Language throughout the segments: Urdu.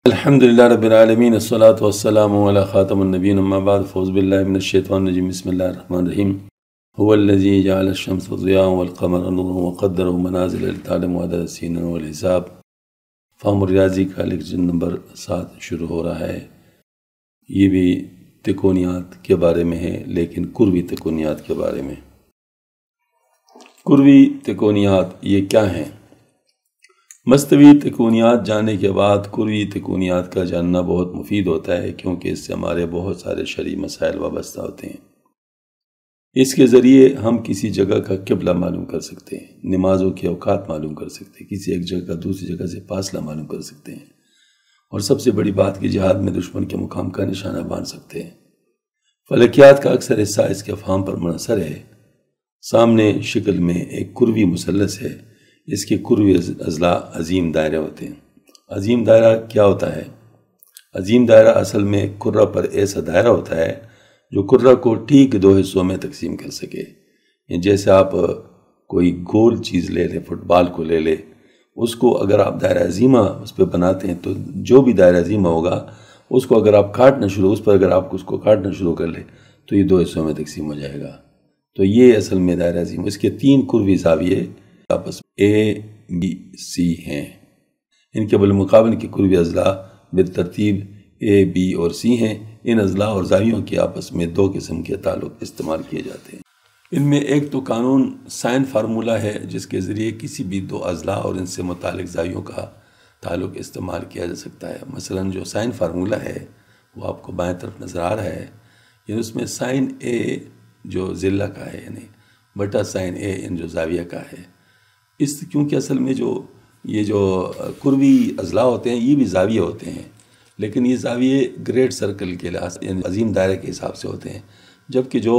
الحمدللہ رب العالمین الصلاۃ والسلام علی خاتم النبیین اما بعد فاعوذ باللہ من الشیطان الرجیم بسم اللہ الرحمن الرحیم هو الذی جعل الشمس ضیاء والقمر نورا وقدره منازل لتعلموا عدد السنین والحساب۔ فہم الریاضی کا لیکچر نمبر 7 شروع ہو رہا ہے۔ یہ بھی تکونیات کے بارے میں ہے، لیکن کروی تکونیات کے بارے میں۔ کروی تکونیات یہ کیا ہیں؟ مستوی تکونیات جاننے کے بعد کروی تکونیات کا جاننا بہت مفید ہوتا ہے، کیونکہ اس سے ہمارے بہت سارے شرعی مسائل وابستہ ہوتے ہیں۔ اس کے ذریعے ہم کسی جگہ کا قبلہ معلوم کر سکتے ہیں، نمازوں کے اوقات معلوم کر سکتے ہیں، کسی ایک جگہ کا دوسری جگہ سے فاصلہ معلوم کر سکتے ہیں، اور سب سے بڑی بات کہ جہاد میں دشمن کے مقام کا نشانہ باندھ سکتے ہیں۔ فلکیات کا اکثر حصہ اس کے افہام پر منحصر ہے۔ سامنے شکل میں ایک کروی مثلث ہے، اس کے کروی اضلاع عظیم دائرے ہوتے ہیں۔ عظیم دائرہ کیا ہوتا ہے؟ عظیم دائرہ اصل میں کرہ پر ایسا دائرہ ہوتا ہے جو کرہ کو ٹھیک 2 حصوں میں تقسیم کر سکے۔ جیسے آپ کوئی گول چیز لے لیں، فٹ بال کو لے لیں، اس کو اگر آپ دائرہ عظیمہ اس پہ بناتے ہیں تو جو بھی دائرہ عظیمہ ہوگا اس کو اگر آپ کاٹنا شروع اس پر اگر آپ اس کو کاٹنا شروع کر لیں تو یہ 2 حصوں میں تقسیم ہو جائے گا۔ تو یہ اصل میں دائرہ عظیم، اس کے 3 کروی زاویے آپس اے بی سی ہیں۔ ان کے بالمقابل کی کروی اضلاع بالترتیب اے بی اور سی ہیں۔ ان اضلاع اور زاویوں کے آپس میں 2 قسم کے تعلق استعمال کیے جاتے ہیں۔ ان میں ایک تو قانون سائن فارمولہ ہے، جس کے ذریعے کسی بھی 2 اضلاع اور ان سے متعلق زاویوں کا تعلق استعمال کیا جا سکتا ہے۔ مثلا جو سائن فارمولہ ہے وہ آپ کو بائیں طرف نظر آ رہا ہے، یعنی اس میں سائن اے جو ضلع کا ہے یعنی بٹا سائن اے ان جو زاویہ کا ہے، کیونکہ اصل میں یہ جو کروی اضلاع ہوتے ہیں یہ بھی زاویے ہوتے ہیں، لیکن یہ زاویے گریٹ سرکل کے لحاظ یعنی عظیم دائرے کے حساب سے ہوتے ہیں، جبکہ جو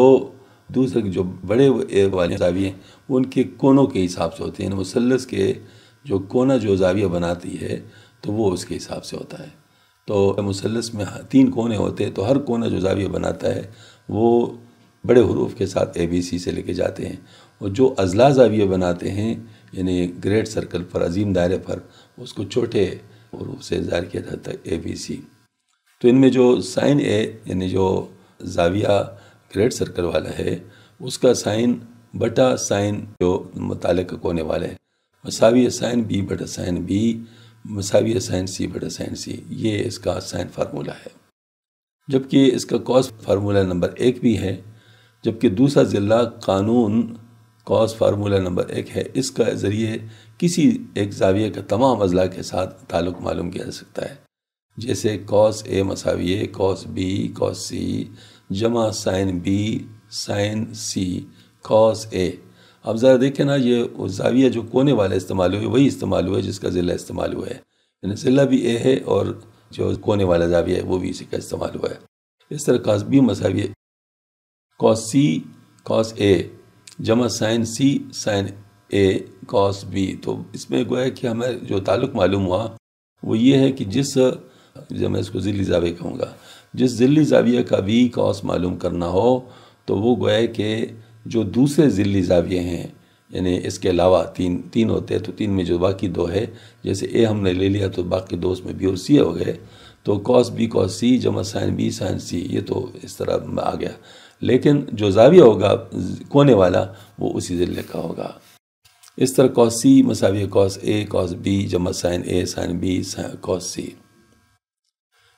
دوسرے جو بڑے والے زاویے ہیں وہ ان کے کونوں کے حساب سے ہوتے ہیں۔ مثلث کے جو کونا جو زاویہ بناتی ہے تو وہ اس کے حساب سے ہوتا ہے۔ تو مثلث میں 3 کونے ہوتے ہیں، تو ہر کونا جو زاویہ بناتا ہے وہ بڑے حروف کے ساتھ اے بی سی سے لے کے جاتے ہیں، اور جو اضلاع زاویہ بناتے ہیں یعنی گریٹ سرکل پر عظیم دائرے پر اس کو چھوٹے حروف سے ظاہر کیا جاتا ہے اے بی سی۔ تو ان میں جو سائن اے یعنی جو زاویہ گریٹ سرکل والا ہے اس کا سائن بٹا سائن جو متعلقہ کونے والا ہے مساوی سائن بی بٹا سائن بی مساوی سائن سی بٹا سائن سی، یہ اس کا سائن فارمولہ ہے۔ جبکہ اس کا کاس فارمولہ نمبر 1 بھی ہے، جبکہ دوسرا ضلع قانون کاس فارمولہ نمبر 1 ہے۔ اس کا ذریعے کسی ایک زاویہ کا تمام اضلاع کے ساتھ تعلق معلوم کیا جا سکتا ہے، جیسے کاس اے مساوی اے کاس بی کاس سی جمع sign be sign C cos اے۔ اب ذرا دیکھیں نا، یہ زاویہ جو کونے والے استعمال ہوئے وہی استعمال ہوا ہے جس کا ضلع استعمال ہوا ہے، یعنی ضلع بھی اے ہے اور جو کونے والا زاویہ ہے وہ بھی اسی کا استعمال ہوا ہے۔ اس طرح کاس بی مساوی کاس سی کاس اے جمع sine C sine A cos B. تو اس میں گویا کہ ہمیں جو تعلق معلوم ہوا وہ یہ ہے کہ جب میں اس کو ذلی زاویہ کہوں گا، جس ذلی زاویہ کا بھی کاس معلوم کرنا ہو تو وہ گویا کہ جو دوسرے ذلی زاویے ہیں یعنی اس کے علاوہ تین ہوتے ہیں، تو 3 میں جو باقی 2 ہے، جیسے اے ہم نے لے لیا تو باقی 2 اس میں بی اور سی ہو گئے، تو کاس بی کاس سی جمع سائن بی سائن سی، یہ تو اس طرح آ گیا۔ لیکن جو زاویہ ہوگا کونے والا وہ اسی ذلے کا ہوگا۔ اس طرح کاس سی مساوی کاس اے کاس بی جمع سائن اے سائن بی کاس سی۔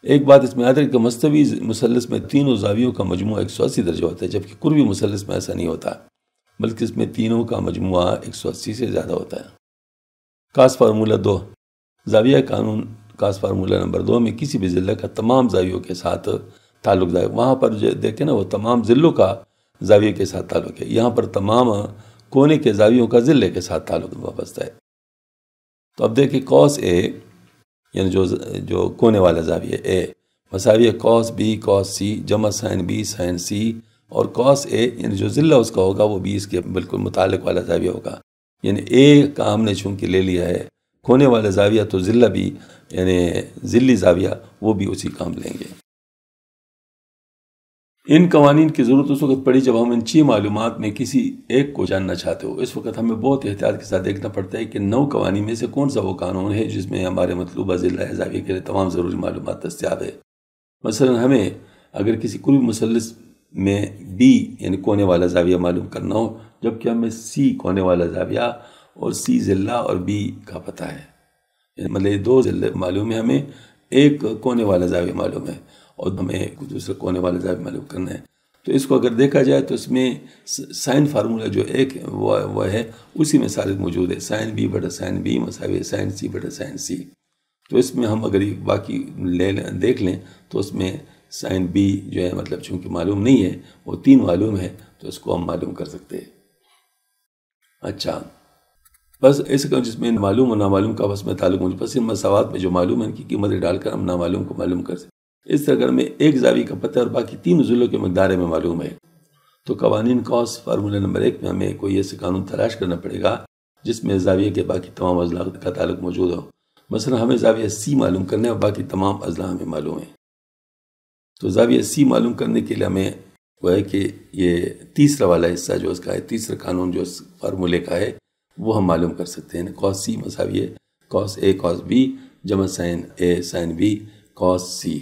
ایک بات اس میں یاد رکھیں کہ مستوی مثلث میں تینوں زاویوں کا مجموعہ 180 درجہ ہوتا ہے، جبکہ کروی مثلث میں ایسا نہیں ہوتا، بلکہ اس میں تینوں کا مجموعہ 180 سے زیادہ ہوتا ہے۔ کاس فارمولہ 2 زاویہ قانون کاس فارمولہ نمبر 2 میں کسی بھی ضلع کا تمام زاویوں کے ساتھ تعلق ہے۔ وہاں پر دیکھیں نا وہ تمام ضلعوں کا زاویے کے ساتھ تعلق ہے، یہاں پر تمام کونے کے زاویوں کا ضلع کے ساتھ تعلق وابستہ ہے۔ تو اب دیکھیں کاس اے یعنی جو کونے والا زاویہ اے مساوی کاس بی کاس سی جمع سائن بی سائن سی، اور کاس اے یعنی جو ضلع اس کا ہوگا وہ بھی اس کے بالکل متعلق والا زاویہ ہوگا، یعنی اے کا ہم نے چونکہ لے لیا ہے کونے والا زاویہ، تو ضلع بھی یعنی ضلعی زاویہ وہ بھی اسی کا ہم لیں گے۔ ان قوانین کی ضرورت اس وقت پڑی جب ہم ان 6 معلومات میں کسی ایک کو جاننا چاہتے ہو۔ اس وقت ہمیں بہت احتیاط کے ساتھ دیکھنا پڑتا ہے کہ 9 قوانین میں سے کون سا وہ قانون ہے جس میں ہمارے مطلوبہ ضلع زاویہ کے لیے تمام ضروری معلومات دستیاب ہے۔ مثلا ہمیں اگر کسی کروی مثلث میں بی یعنی کونے والا زاویہ معلوم کرنا ہو، جبکہ ہمیں سی کونے والا زاویہ اور سی ضلع اور بی کا پتہ ہے، یعنی مطلب 2 ضلع معلوم ہے، ہمیں ایک کونے والا زاویہ معلوم ہے اور ہمیں دوسرا کونے والا زاویہ معلوم کرنا ہے۔ تو اس کو اگر دیکھا جائے تو اس میں سائن فارمولہ جو ایک وہ ہے اسی میں سارے موجود ہے، سائن بی بٹا سائن بی مساوی سائن سی بٹا سائن سی۔ تو اس میں ہم اگر باقی دیکھ لیں تو اس میں سائن بی جو ہے مطلب چونکہ معلوم نہیں ہے، وہ 3 معلوم ہے تو اس کو ہم معلوم کر سکتے ہیں۔ اچھا، بس اس کا جس میں معلوم و نامعلوم کا بس میں تعلق موجود، بس ان مساوات میں جو معلوم ہے ان کی قیمتیں ڈال کر ہم نامعلوم کو معلوم کر سکتے ہیں۔ اس طرح اگر ہمیں ایک زاویہ کا پتہ اور باقی 3 ضلعوں کے مقدار میں معلوم ہے تو قوانین کاس فارمولہ نمبر 1 میں ہمیں کوئی ایسے قانون تلاش کرنا پڑے گا جس میں زاویہ کے باقی تمام اضلاع کا تعلق موجود ہو۔ مثلا ہمیں زاویہ سی معلوم کرنے اور باقی تمام اضلاع ہمیں معلوم ہیں، تو زاویہ سی معلوم کرنے کے لیے ہمیں وہ ہے کہ یہ تیسرا والا حصہ جو اس کا ہے، تیسرا قانون جو اس فارمولے کا ہے وہ ہم معلوم کر سکتے ہیں۔ کاس سی مساوی کاس اے کاس بی جمع سائن اے سائن بی کاس سی۔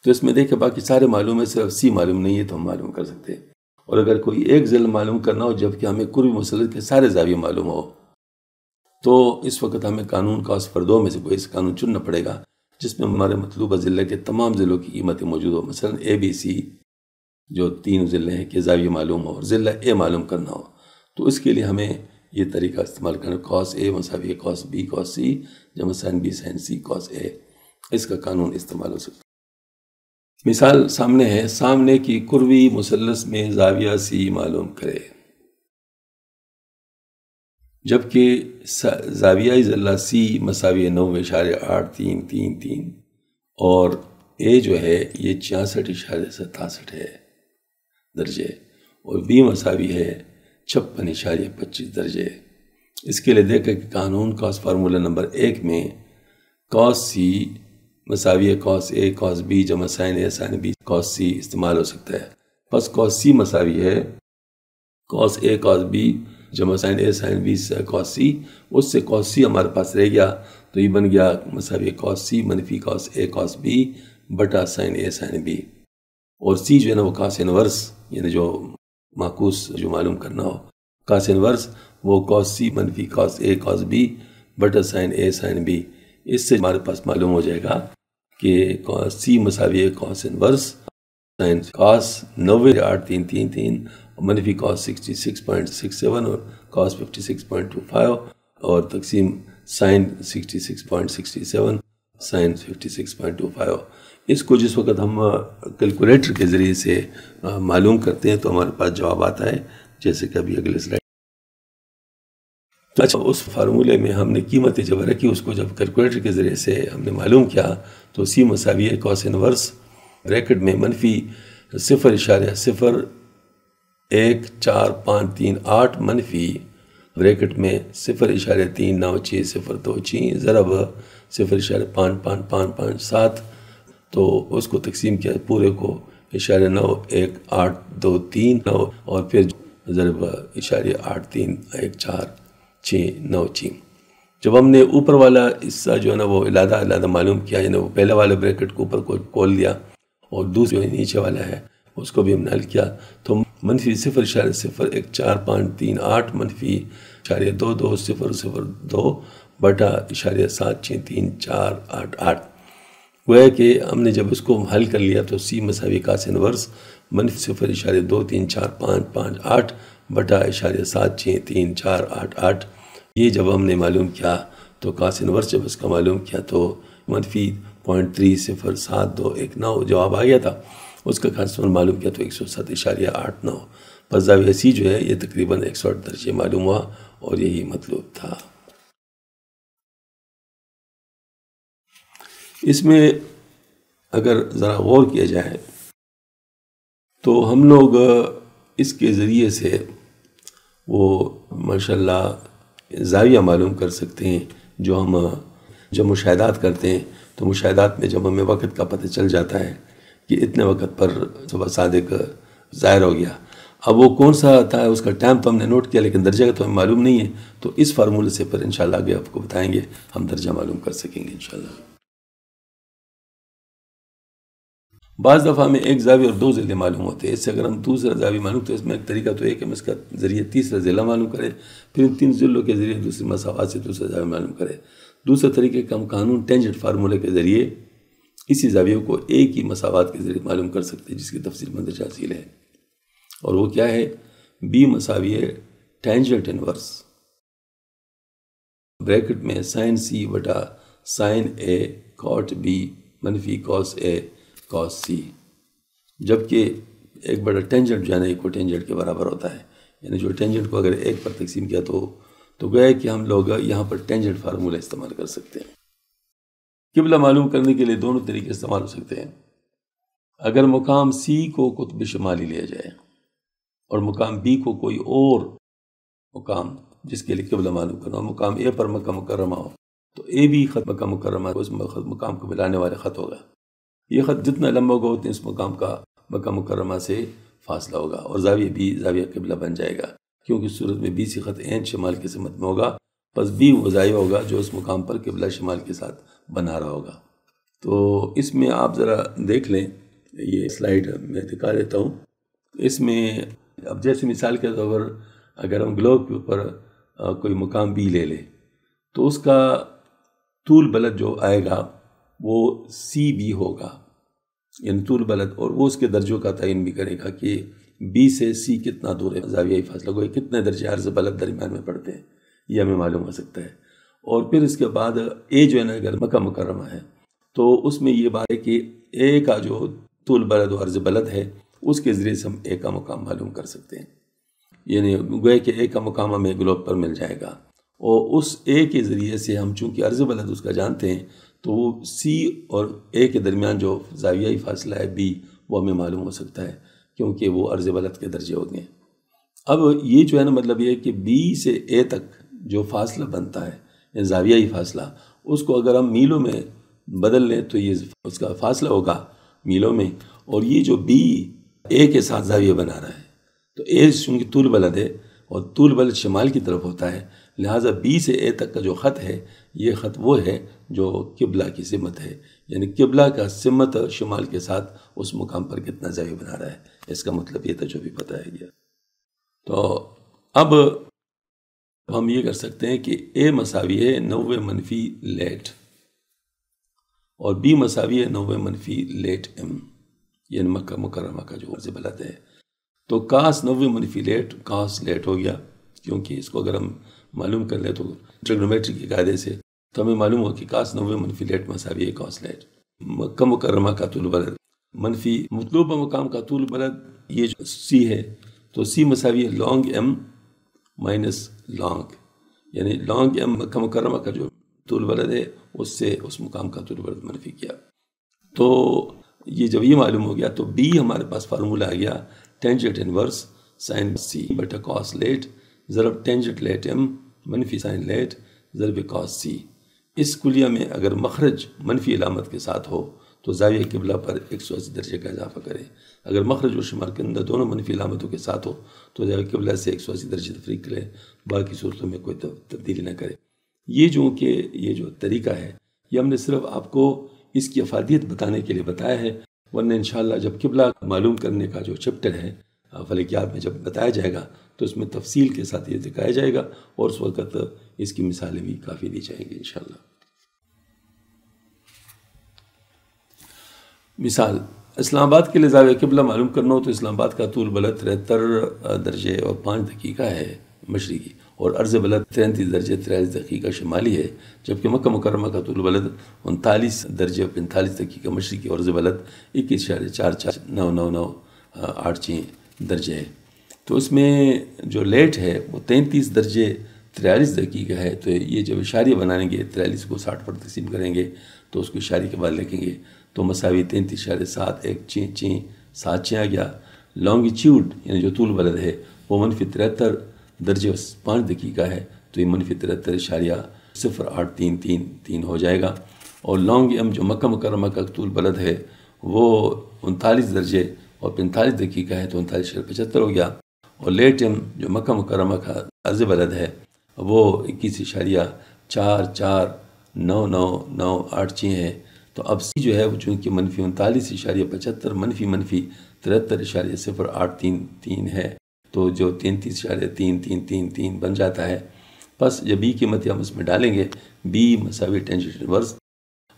تو اس میں دیکھیں باقی سارے معلوم ہے، صرف سی معلوم نہیں ہے تو ہم معلوم کر سکتے ہیں۔ اور اگر کوئی ایک ضلع معلوم کرنا ہو جبکہ ہمیں کروی مثلث کے سارے زاویے معلوم ہو تو اس وقت ہمیں قانون کاس پر 2 میں سے کوئی اس قانون چننا پڑے گا جس میں ہمارے مطلوبہ ضلع کے تمام ضلعوں کی قیمتیں موجود ہو۔ مثلا اے بی سی جو 3 ضلع ہیں کہ زاویہ معلوم ہو اور ضلع اے معلوم کرنا ہو، تو اس کے لیے ہمیں یہ طریقہ استعمال کرنا، کاس اے مساوی کاس بی کاس سی جمع sign be sign C cos اے، اس کا قانون استعمال ہو سکتا ہے۔ مثال سامنے ہے، سامنے کی کروی مثلث میں زاویہ سی معلوم کرے، جبکہ زاویہ ضلع سی مساوی 9.833 اور اے جو ہے یہ 66.87 ہے درجے اور بی مساوی ہے 56.25 درجے۔ اس کے لیے دیکھیں کہ قانون کاس فارمولہ نمبر 1 میں کاس سی مساوی کاس اے کاس بی جمع سائن اے سائن بی کاس سی استعمال ہو سکتا ہے۔ پس کاس سی مساوی ہے کاس اے کاس بی جمع sign a sign be cos C, اس سے کاس سی ہمارے پاس رہ گیا تو یہ بن گیا مساوی کاس سی منفی کاس اے کاس بی بٹا سائن اے سائن بی، اور سی جو ہے نا وہ کاس انورس یعنی جو معکوس جو معلوم کرنا ہو، کاس انورس وہ کاس سی منفی کاس اے کاس بی بٹا سائن اے سائن بی۔ اس سے ہمارے پاس معلوم ہو جائے گا کہ کاس سی مساوی کاس انورس سائن کاس 90.8333 منفی کاس 66.67 اور کاس 56.25 اور تقسیم سائن 66.67 سائن 56.25۔ اس کو جس وقت ہم کیلکولیٹر کے ذریعے سے معلوم کرتے ہیں تو ہمارے پاس جواب آتا ہے جیسے کہ ابھی اگلے سلائڈ۔ اچھا، اس فارمولے میں ہم نے قیمتیں جب رکھی، اس کو جب کیلکولیٹر کے ذریعے سے ہم نے معلوم کیا تو سی مساوی کاس انورس بریکٹ میں منفی 0.0145338 منفی بریکٹ میں 0.39602 ضرب 0.55557 تو اس کو تقسیم کیا پورے کو 0.91823 اور پھر ضرب 0.8314696۔ جب ہم نے اوپر والا حصہ جو ہے نا وہ علیحدہ معلوم کیا، یعنی وہ پہلے والے بریکٹ کو اوپر کو کھول دیا اور دوسرے نیچے والا ہے اس کو بھی ہم نے حل کیا تو منفی 0.0145338 منفی 0.220002 بٹا 0.763488۔ وہ ہے کہ ہم نے جب اس کو حل کر لیا تو سی مساوی کاس انورس منفی 0.23458 بٹا 0.763488، یہ جب ہم نے معلوم کیا تو کاس انورس جب اس کا معلوم کیا تو منفی 0.307219 جواب آ گیا تھا، اس کا کاس انورس معلوم کیا تو 107.89۔ پس زاویہ سی جو ہے یہ تقریباً 108 درجے معلوم ہوا اور یہی مطلوب تھا۔ اس میں اگر ذرا غور کیا جائے تو ہم لوگ اس کے ذریعے سے وہ ماشاءاللہ زاویہ معلوم کر سکتے ہیں جو ہم جب مشاہدات کرتے ہیں تو مشاہدات میں جب ہمیں وقت کا پتہ چل جاتا ہے کہ اتنے وقت پر صبح صادق ظاہر ہو گیا. اب وہ کون سا تھا اس کا ٹائم تو ہم نے نوٹ کیا لیکن درجہ کا تو ہمیں معلوم نہیں ہے. تو اس فارمولے سے پھر انشاءاللہ آگے آپ کو بتائیں گے، ہم درجہ معلوم کر سکیں گے انشاءاللہ. بعض دفعہ ہمیں ایک زاویہ اور دو ضلع معلوم ہوتے ہیں. اس سے اگر ہم دوسرا زاویہ معلوم تو اس میں ایک طریقہ تو ہے کہ ہم اس کا ذریعے تیسرا ضلع معلوم کریں، پھر ان تین ضلعوں کے ذریعے دوسری مساوات سے دوسرا زاویہ معلوم کریں. دوسرا طریقہ کہ ہم قانون ٹینجنٹ فارمولے کے ذریعے اسی زاویہ کو ایک ہی مساوات کے ذریعے معلوم کر سکتے ہیں، جس کی تفصیل مندرجہ حاصل ہے. اور وہ کیا ہے؟ بی مساوی ہے ٹینجنٹ انورس بریکٹ میں سائن سی بٹا سائن اے کاٹ بی منفی کاس اے کاس سی، جبکہ ایک بڑا ٹینجنٹ جو ہے نا ایک ٹینجنٹ کے برابر ہوتا ہے. یعنی جو ٹینجنٹ کو اگر ایک پر تقسیم کیا تو گویا کہ ہم لوگ یہاں پر ٹینجنٹ فارمولہ استعمال کر سکتے ہیں. قبلہ معلوم کرنے کے لیے دونوں طریقے استعمال ہو سکتے ہیں. اگر مقام سی کو قطب شمالی لیا جائے اور مقام بی کو کوئی اور مقام جس کے لیے قبلہ معلوم کرنا ہو، مقام اے پر مکہ مکرمہ ہو تو اے بھی خط مکہ مکرمہ اس مقام کو ملانے والے خط ہوگا. یہ خط جتنا لمبا ہوگا اتنے اس مقام کا مکہ مکرمہ سے فاصلہ ہوگا، اور زاویہ بھی زاویہ قبلہ بن جائے گا، کیونکہ صورت میں بی سی خط عین شمال کی سمت میں ہوگا. پس بی وہ زاویہ ہوگا جو اس مقام پر قبلہ شمال کے ساتھ بنا رہا ہوگا. تو اس میں آپ ذرا دیکھ لیں، یہ سلائیڈ میں دکھا دیتا ہوں. اس میں اب جیسے مثال کے طور پر اگر ہم گلوب کے اوپر کوئی مقام بی لے لیں تو اس کا طول بلد جو آئے گا وہ سی بی ہوگا، یعنی طول بلد، اور وہ اس کے درجوں کا تعین بھی کرے گا کہ بی سے سی کتنا دور ہے، زاویہ فاصلہ کو کتنے درجے عرض بلد درمیان میں پڑتے ہیں، یہ ہمیں معلوم ہو سکتا ہے. اور پھر اس کے بعد اے جو ہے نا اگر مکہ مکرمہ ہے تو اس میں یہ بات ہے کہ اے کا جو طول بلد و عرض بلد ہے اس کے ذریعے سے ہم اے کا مقام معلوم کر سکتے ہیں. یعنی گویا کہ اے کا مقام ہمیں گلوب پر مل جائے گا، اور اس اے کے ذریعے سے ہم چونکہ عرض بلد اس کا جانتے ہیں تو وہ سی اور اے کے درمیان جو زاویہ فاصلہ ہے بی وہ ہمیں معلوم ہو سکتا ہے، کیونکہ وہ عرض بلد کے درجے ہوں گے. اب یہ جو ہے نا مطلب یہ ہے کہ بی سے اے تک جو فاصلہ بنتا ہے یعنی زاویہ فاصلہ، اس کو اگر ہم میلوں میں بدل لیں تو یہ اس کا فاصلہ ہوگا میلوں میں، اور یہ جو بی اے کے ساتھ زاویہ بنا رہا ہے تو اے چونکہ طول بلد ہے اور طول بلد شمال کی طرف ہوتا ہے، لہٰذا بی سے اے تک کا جو خط ہے یہ خط وہ ہے جو قبلہ کی سمت ہے، یعنی قبلہ کا سمت شمال کے ساتھ اس مقام پر کتنا زاویہ بنا رہا ہے. اس کا مطلب یہ تھا جو بھی پتہ ہے گیا. تو اب ہم یہ کر سکتے ہیں کہ اے مساوی ہے 90 منفی لیٹ اور بی مساوی ہے 90 منفی لیٹ ایم، یعنی مکہ مکرمہ کا جو عرض بلد ہے. تو کاس 90 منفی لیٹ کاس لیٹ ہو گیا، کیونکہ اس کو اگر ہم معلوم کر لیں تو ٹریگنومیٹری کے قاعدے سے تو ہمیں معلوم ہو کہ کاس 90 منفی لیٹ مساوی ہے کاس لیٹ. مکہ مکرمہ کا طول بلد منفی مطلوبہ مقام کا طول بلد یہ جو سی ہے تو سی مساوی ہے لانگ ایم مائنس لانگ، یعنی لانگ ایم مکہ مکرمہ کا جو طول بلد ہے اس سے اس مقام کا طول بلد منفی کیا. تو یہ جب یہ معلوم ہو گیا تو بی ہمارے پاس فارمولہ آ گیا ٹینجنٹ انورس سائن سی بٹا کاس لیٹ ضرب ٹینجنٹ لیٹ ایم منفی سائن لیٹ ضرب کاس سی. اس کلیہ میں اگر مخرج منفی علامت کے ساتھ ہو تو زاویہ قبلہ پر 180 درجے کا اضافہ کریں، اگر مخرج اور شمال کے اندر دونوں منفی علامتوں کے ساتھ ہو تو زاویہ قبلہ سے 180 درجے تفریق کریں، باقی صورتوں میں کوئی تبدیلی نہ کرے. یہ جو طریقہ ہے یہ ہم نے صرف آپ کو اس کی افادیت بتانے کے لیے بتایا ہے، ورنہ انشاءاللہ جب قبلہ معلوم کرنے کا جو چیپٹر ہے فلکیات میں جب بتایا جائے گا تو اس میں تفصیل کے ساتھ یہ دکھایا جائے گا، اور اس وقت اس کی مثالیں بھی کافی دی جائیں گی انشاءاللہ. مثال اسلام آباد کے لیے زاویہ قبلہ معلوم کرنا ہو تو اسلام آباد کا طول بلد 73 درجے اور 5 دقیقہ ہے مشرقی، اور عرض بلد 33 درجے 43 دقیقہ شمالی ہے، جبکہ مکہ مکرمہ کا طول بلد 39 درجے اور 45 دقیقہ مشرقی اور عرض بلد 21.449986 درجے ہے. تو اس میں جو لیٹ ہے وہ 33 درجے 43 دقیقہ ہے. تو یہ جب اشاریہ بنائیں گے 43 کو 60 پر تقسیم کریں گے تو اس کو اشاریہ کے بعد لکھیں گے تو مساوی 33.7 1 چین چین 7 چین آ گیا. لانگیچیوڈ یعنی جو طول بلد ہے وہ منفی 73 درجے 5 دقیقہ ہے، تو یہ منفی 73.0833 ہو جائے گا. اور لانگ ایم جو مکہ مکرمہ کا طول بلد ہے وہ 39 درجے اور 45 دقیقہ ہے تو 39.75 ہو گیا، اور لیٹ ٹائم جو مکہ مکرمہ کا عرض بلد ہے وہ 21.449998 ہے۔ تو اب سی جو ہے وہ چونکہ -39.75 -73.083 ہے، تو جو 33.3333 بن جاتا ہے۔ بس جب بی قیمت ہم اس میں ڈالیں گے، بی مساوی ٹینجنٹ انورس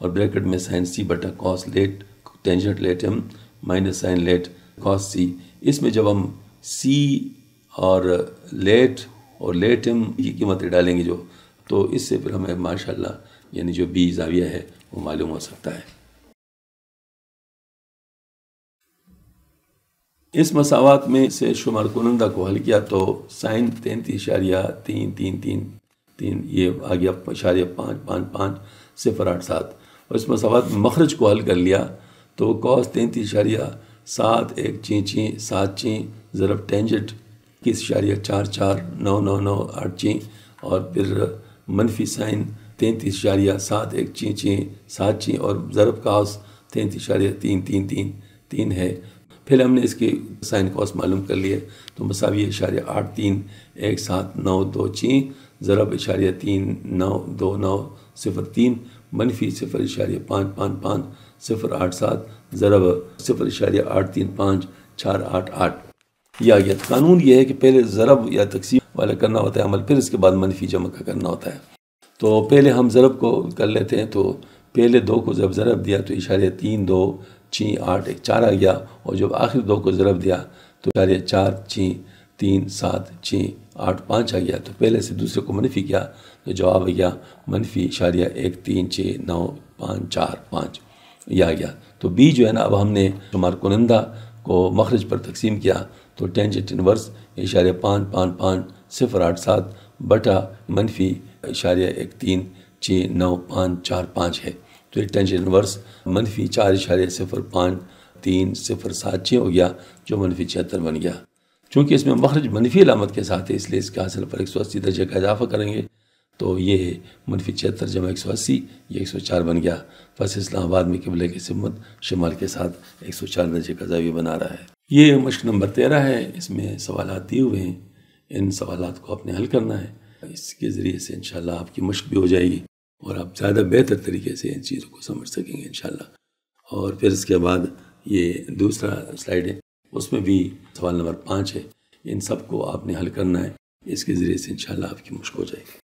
اور بریکٹ میں سائن سی بٹا کاس لیٹ ٹینجنٹ لیٹم مائنس سائن لیٹ کاس سی، اس میں جب ہم سی اور لیٹم کی قیمتیں ڈالیں گے جو، تو اس سے پھر ہمیں ماشاءاللہ یعنی جو بی زاویہ ہے وہ معلوم ہو سکتا ہے۔ اس مساوات میں سے شمار کنندہ کو حل کیا تو سائن 33.333 یہ آ گیا 0.55587، اور اس مساوات میں مخرج کو حل کر لیا تو کاس 33.7144 ضرب ٹینجنٹ 21.449998 اور پھر منفی سائن 33.7144 اور ضرب کاس 33.3333 ہے۔ پھر ہم نے اس کی سائن کاس معلوم کر لیے تو مساوی 0.831792 ضرب 0.392903 منفی 0.555087 ضرب 0.835488 یہ آ گیا۔ قانون یہ ہے کہ پہلے ضرب یا تقسیم والا کرنا ہوتا ہے عمل، پھر اس کے بعد منفی جمع کا کرنا ہوتا ہے۔ تو پہلے ہم ضرب کو کر لیتے ہیں، تو پہلے 2 کو جب ضرب دیا تو 0.326814 آ گیا، اور جب آخر 2 کو ضرب دیا تو 0.463765 آ گیا۔ تو پہلے سے دوسرے کو منفی کیا تو جواب آ گیا منفی 0.136945 یہ آ گیا۔ تو بی جو ہے نا، اب ہم نے شمار کنندہ کو مخرج پر تقسیم کیا تو ٹینجنٹ انورس 0.55587 بٹا منفی 0.136945 ہے، تو یہ ٹینجنٹ انورس منفی 4.05307 ہو گیا جو منفی 76 بن گیا۔ چونکہ اس میں مخرج منفی علامت کے ساتھ ہے اس لیے اس کے حاصل پر 180 درجے کا اضافہ کریں گے، تو یہ منفی 76 جمع 180 یہ 104 بن گیا۔ بس اسلام آباد میں قبلے کی سمت شمال کے ساتھ 104 درجے کا زاویہ بنا رہا ہے۔ یہ مشق نمبر 13 ہے، اس میں سوالات دیے ہوئے ہیں، ان سوالات کو آپ نے حل کرنا ہے۔ اس کے ذریعے سے انشاءاللہ آپ کی مشق بھی ہو جائے گی اور آپ زیادہ بہتر طریقے سے ان چیزوں کو سمجھ سکیں گے انشاءاللہ۔ اور پھر اس کے بعد یہ دوسرا سلائیڈ ہے، اس میں بھی سوال نمبر 5 ہے، ان سب کو آپ نے حل کرنا ہے، اس کے ذریعے سے انشاءاللہ آپ کی مشق ہو جائے گی۔